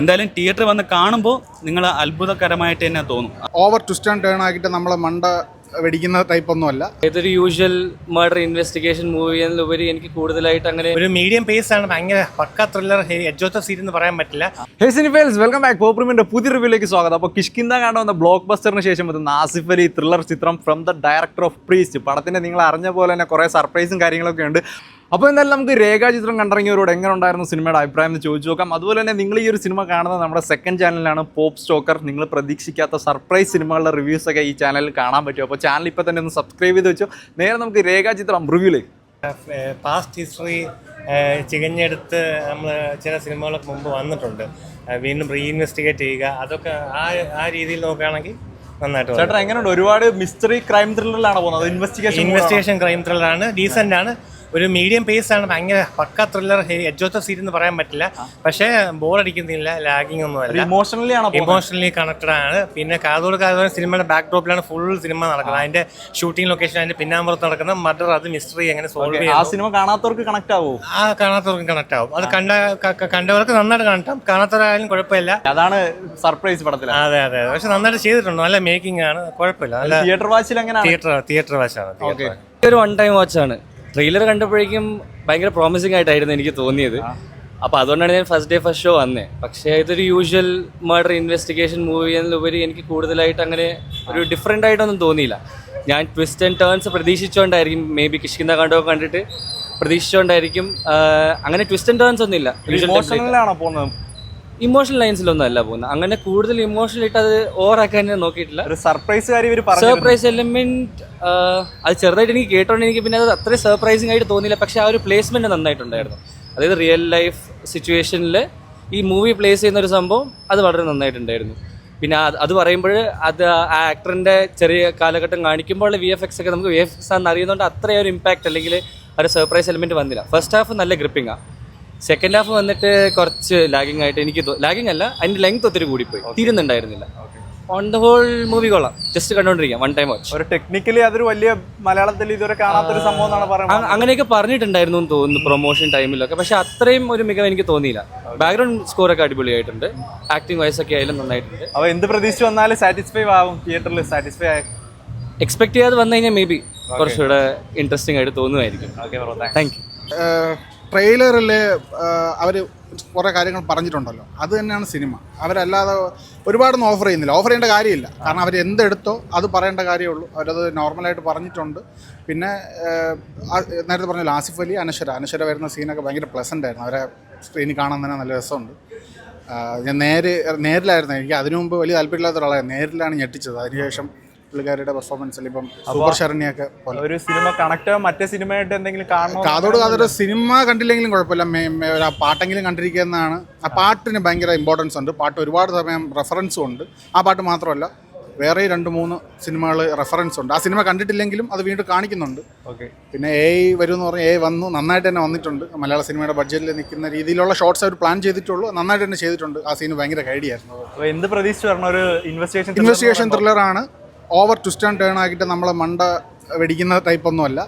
എന്തായാലും തിയേറ്ററിൽ വന്ന് കാണുമ്പോൾ നിങ്ങൾ അത്ഭുതകരമായിട്ട് തന്നെ തോന്നും. ഓവർ ട്വിസ്റ്റ് ആൻഡ് ടേൺ ആക്കിയിട്ട് നമ്മളെ മണ്ട വെടിക്കുന്ന ടൈപ്പ് ഒന്നുമല്ല. ഇതൊരു യൂഷ്വൽ മർഡർ ഇൻവെസ്റ്റിഗേഷൻ മൂവി എന്നതിലുപരി എനിക്ക് കൂടുതലായിട്ട് അങ്ങനെ ഒരു മീഡിയം പേസ് ആണ്. ഭയങ്കര പക്ക thriller edge of the seat എന്ന് പറയാൻ പറ്റില്ല. ഹേ സിനിഫൈൽസ്, വെൽക്കം ബാക്ക്. പോപ്രിമിന്റെ പുതിയ റിവ്യൂലേക്ക് സ്വാഗതം. അപ്പോൾ കിഷ്കിന്ദ കണ്ടുവന്ന ബ്ലോക്ക് ബസ്റ്ററിന് ശേഷം എത്തുന്ന ആസിഫ് അലി ത്രില്ലർ ചിത്രം from the director of priest. പടത്തിന്റെ നിങ്ങൾ അറിഞ്ഞ പോലെ തന്നെ കുറേ സർപ്രൈസും കാര്യങ്ങളൊക്കെ ഉണ്ട്. അപ്പോൾ എന്തായാലും നമുക്ക് രേഖാചിത്രം കണ്ടിറങ്ങിയവരോട് എങ്ങനെ ഉണ്ടായിരുന്നു സിനിമയുടെ അഭിപ്രായം എന്ന് ചോദിച്ചു നോക്കാം. അതുപോലെ തന്നെ നിങ്ങൾ ഈ ഒരു സിനിമ കാണുന്നത് നമ്മുടെ സെക്കൻഡ് ചാനലിലാണ്, പോപ്പ് സ്റ്റോക്കർ. നിങ്ങൾ പ്രതീക്ഷിക്കാത്ത സർപ്രൈസ് സിനിമകളുടെ റിവ്യൂസൊക്കെ ഈ ചാനലിൽ കാണാൻ പറ്റും. അപ്പോൾ ചാനൽ ഇപ്പോൾ തന്നെ ഒന്ന് സബ്സ്ക്രൈബ് ചെയ്ത് വെച്ചു. നേരെ നമുക്ക് രേഖാചിത്രം റിവ്യൂയിലേക്ക്. പാസ്റ്റ് ഹിസ്റ്ററി ചികഞ്ഞെടുത്ത് നമ്മൾ ചില സിനിമകളൊക്കെ മുമ്പ് വന്നിട്ടുണ്ട്. വീണ്ടും റീഇൻവെസ്റ്റിഗേറ്റ് ചെയ്യുക, അതൊക്കെ ആ രീതിയിൽ നോക്കുകയാണെങ്കിൽ നന്നായിട്ട്. ചേട്ടാ എങ്ങനെയുണ്ട്? ഒരുപാട് മിസ്റ്ററി ക്രൈം ത്രില്ലറിലാണ് പോകുന്നത്. ഇൻവെസ്റ്റിഗേഷൻ ക്രൈം ത്രില്ലറാണ്, ഡീസൻ്റ് ആണ്. ഒരു മീഡിയം പേസ് ആണ്. ഭയങ്കര പക്ക thriller edge of the seat എന്ന് പറയാൻ പറ്റില്ല. പക്ഷേ ബോറടിക്കുന്നില്ല, ലാഗിങ് ഒന്നും അല്ല. ഇമോഷണലി കണക്റ്റഡ് ആണ്. പിന്നെ കാതോട് സിനിമയുടെ ബാക്ക് ഡ്രോപ്പിലാണ് ഫുൾ സിനിമ നടക്കുന്നത്. അതിന്റെ ഷൂട്ടിംഗ് ലൊക്കേഷൻ, അതിന്റെ പിന്നാമ്പുറത്ത് നടക്കുന്ന മർഡർ, അത് മിസ്റ്ററി എങ്ങനെ സോൾവ് ചെയ്യും. ആ സിനിമ കാണാത്തവർക്ക് കണക്ട് ആവും. കാണാത്തവർക്ക് കണക്ട് ആവും. അത് കണ്ടവർക്ക് നന്നായിട്ട് കണക്ട് ആവും. കാണാത്തവരായാലും കുഴപ്പമില്ല. അതാണ് സർപ്രൈസ് പടത്തിൽ. അതെ. പക്ഷെ നന്നായിട്ട് ചെയ്തിട്ടുണ്ട്. നല്ല മേക്കിംഗ് ആണ്, കുഴപ്പമില്ല. തിയേറ്റർ വാച്ചിൽ തിയേറ്റർ വാച്ചാണ്. ഒരു വൺ ടൈം വാച്ചാണ്. ട്രെയിലർ കണ്ടപ്പോഴേക്കും ഭയങ്കര പ്രോമിസിംഗ് ആയിട്ടായിരുന്നു എനിക്ക് തോന്നിയത്. അപ്പോൾ അതുകൊണ്ടാണ് ഞാൻ ഫസ്റ്റ് ഡേ ഫസ്റ്റ് ഷോ വന്നത്. പക്ഷേ ഇതൊരു യൂഷ്വൽ മർഡർ ഇൻവെസ്റ്റിഗേഷൻ മൂവി എന്നതിലുപരി എനിക്ക് കൂടുതലായിട്ട് അങ്ങനെ ഒരു ഡിഫറെൻ്റ് ആയിട്ടൊന്നും തോന്നിയില്ല. ഞാൻ ട്വിസ്റ്റ് ആൻഡ് ടേൺസ് പ്രതീക്ഷിച്ചുകൊണ്ടായിരിക്കും, മേ ബി കിഷ്കിന്ദ കണ്ടിട്ട് പ്രതീക്ഷിച്ചുകൊണ്ടായിരിക്കും. അങ്ങനെ ട്വിസ്റ്റ് ആൻഡ് ടേൺസ് ഒന്നും ഇല്ല. ഇമോഷണൽ ലൈൻസിലൊന്നും അല്ല പോകുന്നത്. അങ്ങനെ കൂടുതൽ ഇമോഷണൽ ഇട്ട് അത് ഓവറാക്കാൻ ഞാൻ നോക്കിയിട്ടില്ല. സർപ്രൈസ് എലിമെന്റ് അത് ചെറുതായിട്ട് എനിക്ക് കേട്ടോണ്ട് എനിക്ക് പിന്നെ അത് അത്രയും സർപ്രൈസിംഗ് ആയിട്ട് തോന്നിയില്ല. പക്ഷെ ആ ഒരു പ്ലേസ്മെന്റ് നന്നായിട്ടുണ്ടായിരുന്നു. അതായത് റിയൽ ലൈഫ് സിറ്റുവേഷനിൽ ഈ മൂവി പ്ലേസ് ചെയ്യുന്ന ഒരു സംഭവം അത് വളരെ നന്നായിട്ടുണ്ടായിരുന്നു. പിന്നെ അത് പറയുമ്പോൾ അത് ആ ആക്ടറിന്റെ ചെറിയ കാലഘട്ടം കാണിക്കുമ്പോൾ VFX ഒക്കെ നമുക്ക് VFX ആണെന്ന് അറിയുന്നതുകൊണ്ട് അത്രയും ഒരു ഇമ്പാക്ട് അല്ലെങ്കിൽ ഒരു സർപ്രൈസ് എലിമെന്റ് വന്നില്ല. ഫസ്റ്റ് ഹാഫ് നല്ല ഗ്രിപ്പിംഗാണ്. സെക്കൻഡ് ഹാഫ് വന്നിട്ട് കുറച്ച് ലാഗിങ് ആയിട്ട് എനിക്ക് ലാഗിങ് അല്ല, അതിന്റെ ലെങ്ത് ഒത്തിരി കൂടിപ്പോയി, തീരുന്നുണ്ടായിരുന്നില്ല. ഓൺ ദ ഹോൾ മൂവി കൊള്ളാം, ജസ്റ്റ് കണ്ടോണ്ടിരിക്കാം, വൺ ടൈം വാച്ച്. ഒരു ടെക്നിക്കലി അതൊരു വലിയ മലയാളത്തിൽ ഇതുവരെ കാണാത്തൊരു സംഭവം എന്നാണ് പറയുന്നത്. അങ്ങനെയൊക്കെ പറഞ്ഞിട്ടുണ്ടായിരുന്നു എന്ന് തോന്നുന്നു പ്രൊമോഷൻ ടൈമിലൊക്കെ. പക്ഷെ അത്രയും ഒരു മികവ് എനിക്ക് തോന്നിയില്ല. ബാക്ക്ഗ്രൗണ്ട് സ്കോർ ഒക്കെ അടിപൊളിയായിട്ടുണ്ട്, ആക്ടിങ് വൈസ് ഒക്കെ ആയാലും നന്നായിട്ടുണ്ട്. അപ്പോൾ എന്ത് പ്രതീക്ഷിച്ച് വന്നാലും സാറ്റിസ്ഫൈ ആവും, തിയേറ്ററിൽ സാറ്റിസ്ഫൈ ആയി. എക്സ്പെക്ട് ചെയ്യാതെ വന്നു കഴിഞ്ഞാൽ മേ ബി കുറച്ചുകൂടെ ഇൻട്രസ്റ്റിംഗ് ആയിട്ട് തോന്നുമായിരിക്കും. Thank you. ട്രെയിലറിൽ അവർ കുറേ കാര്യങ്ങൾ പറഞ്ഞിട്ടുണ്ടല്ലോ, അത് തന്നെയാണ് സിനിമ. അവരല്ലാതെ ഒരുപാടൊന്നും ഓഫർ ചെയ്യുന്നില്ല, ഓഫർ ചെയ്യേണ്ട കാര്യമില്ല. കാരണം അവർ എന്തെടുത്തോ അത് പറയേണ്ട കാര്യമുള്ളൂ. അവരത് നോർമലായിട്ട് പറഞ്ഞിട്ടുണ്ട്. പിന്നെ നേരത്തെ പറഞ്ഞല്ലോ, ആസിഫ് അലി, അനശ്വര വരുന്ന സീനൊക്കെ ഭയങ്കര പ്ലസൻ്റ് ആയിരുന്നു. അവരെ സ്ക്രീനിൽ കാണാൻ തന്നെ നല്ല രസമുണ്ട്. ഞാൻ നേരിലായിരുന്നു, എനിക്ക് അതിനു മുമ്പ് വലിയ താല്പര്യമില്ലാത്ത ഒരാളായിരുന്നു. നേരിലാണ് ഞെട്ടിച്ചത്. അതിനുശേഷം പുള്ളിക്കാരുടെ പെർഫോമൻസിൽ ഇപ്പം സൂപ്പർ ശരണ്യൊക്കെ പോലെ ഒരു സിനിമ കണക്ട് മറ്റേ സിനിമയായിട്ട് എന്തെങ്കിലും കാണണം. കാതോട് സിനിമ കണ്ടില്ലെങ്കിലും കുഴപ്പമില്ല, ഒരു പാട്ടെങ്കിലും കണ്ടിരിക്കുന്നതാണ്. ആ പാട്ടിന് ഭയങ്കര ഇമ്പോർട്ടൻസ് ഉണ്ട്. പാട്ട് ഒരുപാട് സമയം റെഫറൻസും ഉണ്ട്. ആ പാട്ട് മാത്രമല്ല, വേറെ 2-3 സിനിമകൾ റെഫറൻസ് ഉണ്ട്. ആ സിനിമ കണ്ടിട്ടില്ലെങ്കിലും അത് വീണ്ടും കാണിക്കുന്നുണ്ട്. പിന്നെ AI വരുമെന്ന് പറഞ്ഞാൽ AI വന്നു, നന്നായിട്ട് തന്നെ വന്നിട്ടുണ്ട്. മലയാള സിനിമയുടെ ബഡ്ജറ്റിൽ നിൽക്കുന്ന രീതിയിലുള്ള ഷോർട്സ് അവർ പ്ലാൻ ചെയ്തിട്ടുള്ളൂ, നന്നായിട്ട് തന്നെ ചെയ്തിട്ടുണ്ട്. ആ സീന് ഭയങ്കര ഐഡിയായിരുന്നു. എന്ത് പ്രതീക്ഷിച്ച് പറഞ്ഞ ഒരു ഇൻവെസ്റ്റിഗേഷൻ ത്രില്ലറാണ്. ഓവർ ട്വിസ്റ്റ് ആൻഡ് ടേൺ ആക്കിയിട്ട് നമ്മളെ മണ്ട വെടിക്കുന്ന ടൈപ്പൊന്നുമല്ല.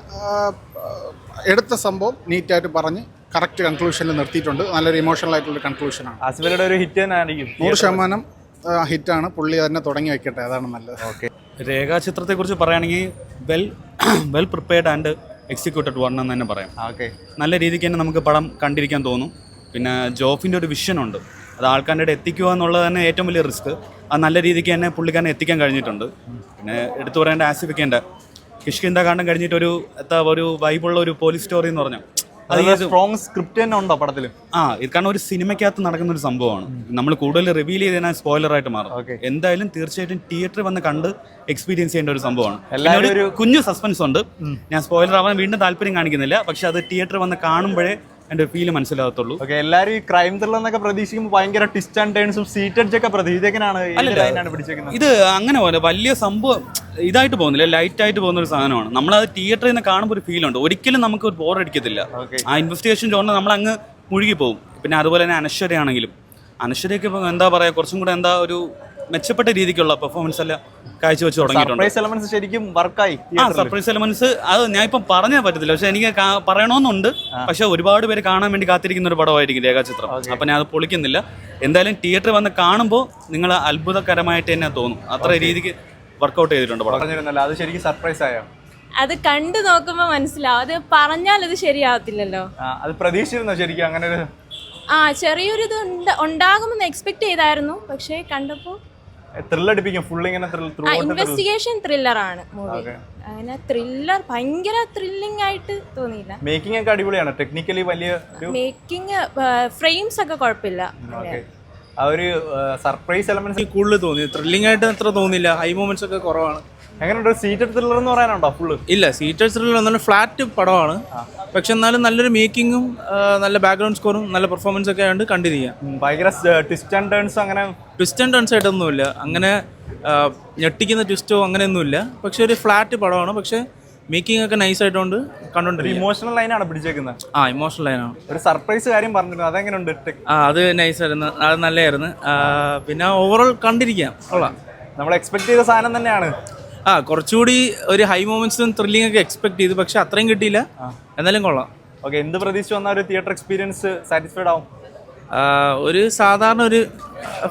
എടുത്ത സംഭവം നീറ്റായിട്ട് പറഞ്ഞ് കറക്റ്റ് കൺക്ലൂഷനിൽ നിർത്തിയിട്ടുണ്ട്. നല്ലൊരു ഇമോഷണൽ ആയിട്ടുള്ള കൺക്ലൂഷനാണ്. ആസിഫലിയുടെ ഒരു ഹിറ്റ് തന്നെ 100% ഹിറ്റാണ്. പുള്ളി തന്നെ തുടങ്ങി വെക്കട്ടെ, അതാണ് നല്ലത്. രേഖാചിത്രത്തെക്കുറിച്ച് പറയുകയാണെങ്കിൽ well prepared and executed one എന്ന് തന്നെ പറയാം. നല്ല രീതിക്ക് തന്നെ നമുക്ക് പടം കണ്ടിരിക്കാൻ തോന്നും. പിന്നെ ജോഫിൻ്റെ ഒരു വിഷനുണ്ട്, അത് ആൾക്കാരുടെ എത്തിക്കുക എന്നുള്ളത് തന്നെ ഏറ്റവും വലിയ റിസ്ക്. അത് നല്ല രീതിക്ക് തന്നെ പുള്ളിക്കാരനെ എത്തിക്കാൻ കഴിഞ്ഞിട്ടുണ്ട്. പിന്നെ എടുത്തു പറയേണ്ട ആസിഫിക്കേണ്ട കിഷ്കിന്ദ കാണാൻ കഴിഞ്ഞിട്ട് ഒരു വൈബുള്ള ഒരു പോലീസ് സ്റ്റോറി എന്ന് പറഞ്ഞാൽ സ്ട്രോങ് സ്ക്രിപ്റ്റ് തന്നെ ഉണ്ടോ പടത്തിൽ? ഇത് കാരണം ഒരു സിനിമയ്ക്കകത്ത് നടക്കുന്ന ഒരു സംഭവമാണ്. നമ്മൾ കൂടുതൽ റിവീൽ ചെയ്ത് കഴിഞ്ഞാൽ സ്പോയിലറായിട്ട് മാറും. എന്തായാലും തീർച്ചയായിട്ടും തിയേറ്ററിൽ വന്ന് കണ്ട് എക്സ്പീരിയൻസ് ചെയ്യേണ്ട ഒരു സംഭവമാണ്. എല്ലാവരും ഒരു കുഞ്ഞു സസ്പെൻസ് ഉണ്ട്. ഞാൻ സ്പോയിലർ ആവാൻ വീണ്ടും താല്പര്യം കാണിക്കുന്നില്ല. പക്ഷെ അത് തിയേറ്ററിൽ വന്ന് കാണുമ്പോഴേ എൻ്റെ ഫീല് മനസ്സിലാകത്തുള്ളൂ. എല്ലാവരും ഈ ക്രൈം ത്രില്ലർ എന്നൊക്കെ പ്രതീക്ഷിക്കുമ്പോൾ ഭയങ്കര ട്വിസ്റ്റ് ആൻഡ് ടേൺസും സീറ്റഡ് ഒക്കെ പ്രതീക്ഷിക്കാനാണ്. ഇത് അങ്ങനെ പോലെ വലിയ സംഭവം ഇതായിട്ട് പോകുന്നില്ല, ലൈറ്റ് ആയിട്ട് പോകുന്ന ഒരു സാധനമാണ്. നമ്മളത് തിയേറ്ററിൽ നിന്ന് കാണുമ്പോൾ ഒരു ഫീലുണ്ട്. ഒരിക്കലും നമുക്ക് ഒരു ബോർ അടിക്കത്തില്ല. ആ ഇൻവെസ്റ്റിഗേഷൻ ജോണിൽ നമ്മൾ അങ്ങ് മുഴുകി പോകും. പിന്നെ അതുപോലെ തന്നെ അനശ്വരയാണെങ്കിലും, അനശ്വരയൊക്കെ എന്താ പറയുക, കുറച്ചും കൂടെ ഒരു മെച്ചപ്പെട്ട രീതിക്കുള്ള പെർഫോമൻസ് എല്ലാം കാഴ്ചവെച്ച് തുടങ്ങിയിട്ടുണ്ട്. സർപ്രൈസ് എലമെന്റ്സ് ശരിക്കും വർക്കായി. സർപ്രൈസ് എലമെന്റ്സ് അത് ഞാൻ ഇപ്പം പറഞ്ഞാൽ പറ്റത്തില്ല, പക്ഷെ എനിക്ക് പറയണമെന്നുണ്ട്. പക്ഷെ ഒരുപാട് പേര് കാണാൻ വേണ്ടി കാത്തിരിക്കുന്ന ഒരു പടമായിരിക്കും രേഖാചിത്രം. അപ്പം ഞാൻ അത് പൊളിക്കുന്നില്ല. എന്തായാലും തിയേറ്ററിൽ വന്ന് കാണുമ്പോൾ നിങ്ങൾ അത്ഭുതകരമായിട്ട് തന്നെ തോന്നും. അത്ര രീതിക്ക് വർക്കൗട്ട് ചെയ്തിട്ടുണ്ട് പടം. പറഞ്ഞിരുന്നല്ലോ, അത് ശരിക്കും സർപ്രൈസ് ആയോ? അത് കണ്ടു നോക്കുമ്പോൾ മനസ്സിലാവും. അത് പറഞ്ഞാൽ അത് ശരിയാവത്തില്ലല്ലോ. അത് പ്രതീക്ഷിച്ചിരുന്നോ ശരിക്കും അങ്ങനെ ഒരു? ചെറിയൊരു ഇത് ഉണ്ടാകുമെന്ന് എക്സ്പെക്ട് ചെയ്തായിരുന്നു, പക്ഷേ കണ്ടപ്പോൾ ത്രില്ലടിപ്പിക്കും. ഫുൾ ഇങ്ങനെ ഇൻവെസ്റ്റിഗേഷൻ ത്രില്ലറാണ് മൂവി. അങ്ങനെ ത്രില്ലർ ഭയങ്കര ത്രില്ലിംഗ് ആയിട്ട് തോന്നിയില്ല. മേക്കിംഗ് ഒക്കെ അടിപൊളിയാണ്. ടെക്നിക്കലി വലിയ മേക്കിംഗ് ഫ്രെയിംസ് ഒക്കെ കുഴപ്പമില്ല. ആ ഒരു സർപ്രൈസ് എലമെന്റ്സ് കൂടുതൽ തോന്നി. ത്രില്ലിംഗ് ആയിട്ട് അത്ര തോന്നിയില്ല. ഹൈ മൂമെന്റ്സ് ഒക്കെ കുറവാണ്. എങ്ങനെയുണ്ട്? സീറ്റഡ് ത്രില്ലർ എന്ന് പറയാനുണ്ടോ? ഫുള്ള് ഇല്ല, സീറ്റഡ് ത്രില്ലർ നല്ല ഫ്ലാറ്റ് പടമാണ്. പക്ഷെ എന്നാലും നല്ലൊരു മേക്കിങ്ങും നല്ല ബാക്ക്ഗ്രൗണ്ട് സ്കോറും നല്ല പെർഫോമൻസ് ഒക്കെ ആയതുകൊണ്ട് കണ്ടിരിക്കാം. ഭയങ്കര ട്വിസ്റ്റ് ആൻഡ് ടേൺസ് അങ്ങനെ ട്വിസ്റ്റ് ആൻഡ് ടേൺസ് ആയിട്ടൊന്നുമില്ല. അങ്ങനെ ഞെട്ടിക്കുന്ന ട്വിസ്റ്റോ അങ്ങനെയൊന്നുമില്ല. പക്ഷെ ഒരു ഫ്ലാറ്റ് പടമാണ്. പക്ഷെ മേക്കിംഗ് ഒക്കെ നൈസ് ആയിട്ടുണ്ട് കണ്ടോണ്ടിരിക്കും. ഇമോഷണൽ ലൈനാണ് പിടിച്ചേക്കുന്നത്. ഇമോഷണൽ ലൈനാണ്. ഒരു സർപ്രൈസ് കാര്യം പറഞ്ഞിരുന്നു, അതെങ്ങനെയുണ്ട്? അത് നൈസായിരുന്നു, അത് നല്ലതായിരുന്നു. പിന്നെ ഓവറോൾ കണ്ടിരിക്കാം, കൊള്ളാം. നമ്മൾ എക്സ്പെക്ട് ചെയ്ത സാധനം തന്നെയാണ്. കുറച്ചുകൂടി ഒരു ഹൈ മൊമെന്റ്സും ത്രില്ലിംഗ് ഒക്കെ എക്സ്പെക്ട് ചെയ്തു, പക്ഷെ അത്രയും കിട്ടിയില്ല. എന്നാലും കൊള്ളാം. ഓക്കെ, എന്ത് പ്രതീക്ഷിച്ച് വന്ന ഒരു തിയേറ്റർ എക്സ്പീരിയൻസ് സാറ്റിസ്ഫൈഡ് ആവും? ഒരു സാധാരണ ഒരു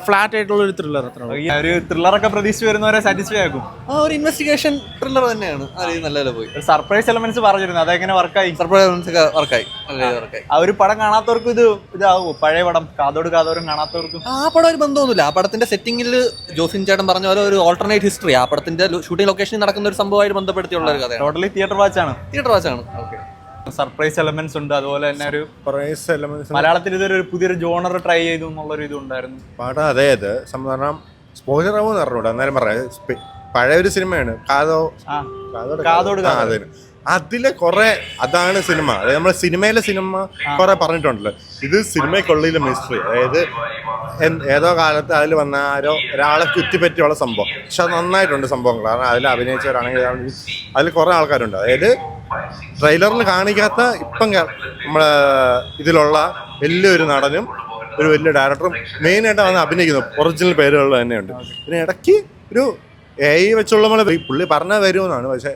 ഫ്ലാറ്റ് ആയിട്ടുള്ള ഒരു ത്രില്ലർ. അത്ര ഒരു ത്രില്ലറൊക്കെ പ്രതീക്ഷിച്ച് വരുന്നവരെ സാറ്റിസ്ഫൈ ആക്കും. ഒരു ഇൻവെസ്റ്റിഗേഷൻ ത്രില്ലർ തന്നെയാണ്. നല്ലപോലെ പോയി. ഒരു സർപ്രൈസ് എലമെന്റ്സ് പറഞ്ഞിരുന്നു, അതെങ്ങനെ വർക്കായി? സർപ്രൈസ് എലമെന്റ്സ് ഒക്കെ വർക്കായി. ആ ഒരു പടം കാണാത്തവർക്കും ഇതാവും. പഴയ പടം കാതോടും കാണാത്തവർക്കും ആ പടം ഒരു ബന്ധമൊന്നുമില്ല. ആ പടത്തിന്റെ സെറ്റിംഗിൽ ജോസിൻ ചേട്ടൻ പറഞ്ഞ പോലെ ഒരു ഓൾട്ടർനേറ്റ് ഹിസ്റ്ററി, ആ പടത്തിന്റെ ഷൂട്ടിംഗ് ലൊക്കേഷനിൽ നടക്കുന്ന ഒരു സംഭവമായിട്ട് ബന്ധപ്പെടുത്തിയുള്ള ഒരു കഥയാണ്. ടോട്ടലി തിയേറ്റർ വാച്ചാണ്. തിയേറ്റർ വാച്ചാണ്. ഓക്കെ, സർപ്രൈസ് എലമെന്റ്സ് ഉണ്ട്. അതുപോലെ തന്നെ ഒരു എലമെന്റ്സ് മലയാളത്തിൽ ഇതൊരു പുതിയൊരു ജോണർ ട്രൈ ചെയ്തു എന്നുള്ളൊരു ഇതുണ്ടായിരുന്നു. പടം അതായത് സാധാരണ സ്പോയിലർ ആവുമെന്ന് അറിഞ്ഞൂടാ, അന്നേരം പറയാം. പഴയ ഒരു സിനിമയാണ് കാതോട്. അതിലെ കുറെ അതാണ് സിനിമ. അതായത് നമ്മളെ സിനിമയിലെ സിനിമ കുറെ പറഞ്ഞിട്ടുണ്ടല്ലോ. ഇത് സിനിമയ്ക്കുള്ളിലെ മിസ്റ്ററി. അതായത് ഏതോ കാലത്ത് അതിൽ വന്ന ആരോ ഒരാളെ ചുറ്റിപ്പറ്റിയുള്ള സംഭവം. പക്ഷെ അത് നന്നായിട്ടുണ്ട് സംഭവങ്ങൾ. കാരണം അതിൽ അഭിനയിച്ചവരാണെങ്കിൽ അതിൽ കുറെ ആൾക്കാരുണ്ട്. അതായത് ട്രെയിലറിൽ കാണിക്കാത്ത ഇപ്പം നമ്മളെ ഇതിലുള്ള വലിയൊരു നടനും ഒരു വലിയ ഡയറക്ടറും മെയിനായിട്ട് വന്ന് അഭിനയിക്കുന്നു. ഒറിജിനൽ പേരുകൾ തന്നെയുണ്ട്. പിന്നെ ഇടയ്ക്ക് ഒരു AI വെച്ചുള്ള പുള്ളി പറഞ്ഞാൽ വരുമെന്നാണ്, പക്ഷേ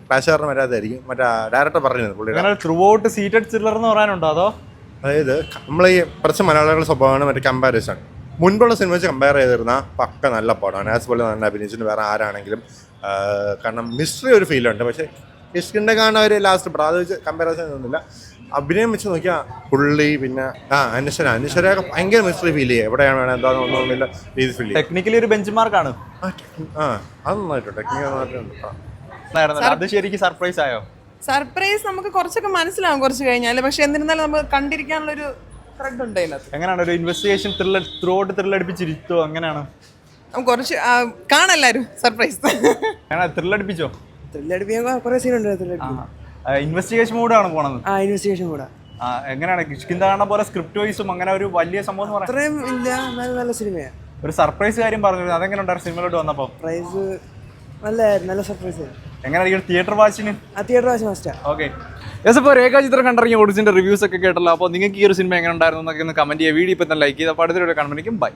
കാശുകാരന് വരാതായിരിക്കും. മറ്റേ ഡയറക്ടർ പറഞ്ഞിരുന്നു പുള്ളി. ത്രൂ ഔട്ട് സീറ്റഡ് ത്രില്ലർ എന്ന് പറയാനുണ്ടോ? അതോ അതായത് നമ്മൾ ഈ കുറച്ച് മലയാളികളുടെ സ്വഭാവമാണ് മറ്റേ കമ്പാരിസൺ. മുൻപുള്ള സിനിമ വെച്ച് കമ്പയർ ചെയ്തിരുന്ന പക്ക നല്ല പടമാണ്. ആസ് പോലെ നല്ല അഭിനയിച്ചിട്ട് വേറെ ആരാണെങ്കിലും. കാരണം മിസ്റ്ററി ഒരു ഫീലുണ്ട്. പക്ഷേ കിഷ്കിൻ്റെ കാണാൻ ഒരു ലാസ്റ്റ് പടം അത് വെച്ച് കമ്പാരിസൺ ഒന്നുമില്ല. അഭിനയം വെച്ച് നോക്കിയാൽ പുള്ളി പിന്നെ അനശ്വരയൊക്കെ ഭയങ്കര മിസ്റ്ററി ഫീൽ ചെയ്യുക. എവിടെയാണ് വേണം എന്താണെന്ന് ഒന്നുമില്ല രീതി ഫീൽ ചെയ്യും. ടെക്നിക്കലി ഒരു ബെഞ്ച് മാർക്കാണ്. അത് നന്നായിട്ടുണ്ട്. ടെക്നിക്കൽ നന്നായിട്ടുണ്ട്. അത് ശരിക്കും സർപ്രൈസ് ആയോ? സർപ്രൈസ് നമുക്ക് കുറച്ചൊക്കെ മനസ്സിലാവും കുറച്ച് കഴിഞ്ഞാൽ. പക്ഷെ എന്നിരുന്നാലും നമുക്ക് കണ്ടിരിക്കാനുള്ളൊരു ത്രെഡ് ഉണ്ട് അതിനകത്ത്. എങ്ങനെയാണ് ഒരു ഇൻവെസ്റ്റിഗേഷൻ ത്രില്ലർ ത്രൂ ഔട്ട് ത്രില്ലടിപ്പിച്ചിരുത്തോ? അങ്ങനെയാണ് കുറച്ച് കാണല്ലാരും സർപ്രൈസ്. ത്രില്ലടിപ്പിച്ചോ? ത്രില്ലടിപ്പിക്കാൻ കുറേ സീനുണ്ട്. ഇൻവെസ്റ്റിഗേഷൻ മൂഡാണ് പോണത്. ഇൻവെസ്റ്റിഗേഷൻ കൂടെ എങ്ങനെയാണ് കിഷ്കിന്ത കാണുന്ന പോലെ സ്ക്രിപ്റ്റ് വൈസും അങ്ങനെ ഒരു വലിയ സംഭവം എന്ന് പറയാം അത്രയും ഇല്ല. നല്ല സിനിമയാണ്. ഒരു സർപ്രൈസ് കാര്യം പറഞ്ഞു, അതെങ്ങനെ ഉണ്ടായിരുന്നു സിനിമയിലോട്ട് വന്നപ്പോൾ? സർപ്രൈസ് നല്ല സർപ്രൈസ്. എങ്ങനെയായിരിക്കും തിയേറ്റർ വാച്ചിന്? തിയേറ്റർ വാച്ച് മസ്റ്റാ. ഓക്കെ, ഇപ്പോൾ രേഖാചിത്രം കണ്ടിറങ്ങിയ ഓഡിയൻസിന്റെ റിവ്യൂസ് ഒക്കെ കേട്ടല്ലോ. അപ്പോൾ നിങ്ങൾക്ക് ഈ ഒരു സിനിമ എങ്ങനെ ഉണ്ടായിരുന്നു എന്നൊക്കെ ഒന്ന് കമന്റ് ചെയ്യുക. വീഡിയോ ഇപ്പം തന്നെ ലൈക്ക് ചെയ്ത് അപ്പോൾ അടുത്തൊരു കാണുമ്പോഴേക്കും ബൈ.